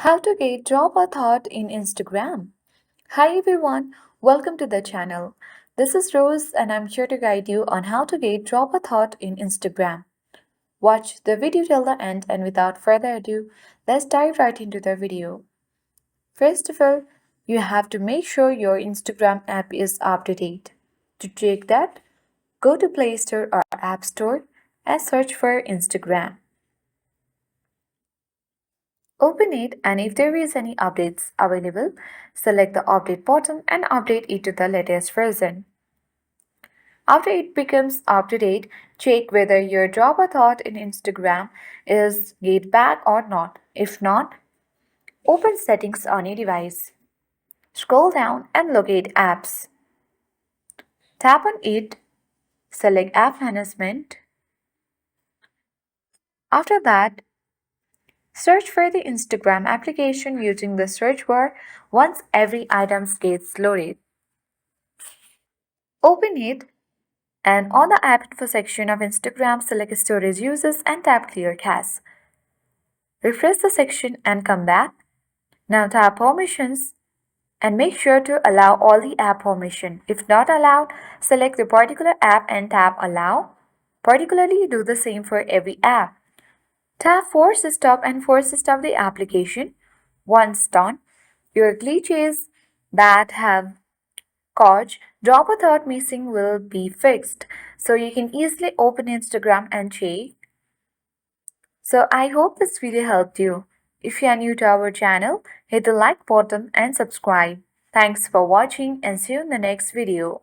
How to get drop a thought in Instagram. Hi everyone, welcome to the channel. This is Rose and I'm here to guide you on how to get drop a thought in Instagram. Watch the video till the end and without further ado, let's dive right into the video. First of all, you have to make sure your Instagram app is up to date. To check that, go to Play Store or App Store and search for Instagram. Open it and if there is any updates available, select the update button and update it to the latest version. After it becomes up to date, check whether your drop a thought in Instagram is get back or not. If not, open settings on your device. Scroll down and locate apps. Tap on it, select app management. After that, search for the Instagram application using the search bar once every item gets loaded. Open it and on the app info section of Instagram, select storage uses and tap clear cache. Refresh the section and come back. Now tap permissions and make sure to allow all the app permission. If not allowed, select the particular app and tap allow. Particularly do the same for every app. Tap force stop and force stop the application. Once done, your glitches that have caused drop a thought missing will be fixed. So you can easily open Instagram and check. So I hope this video helped you. If you are new to our channel, hit the like button and subscribe. Thanks for watching and see you in the next video.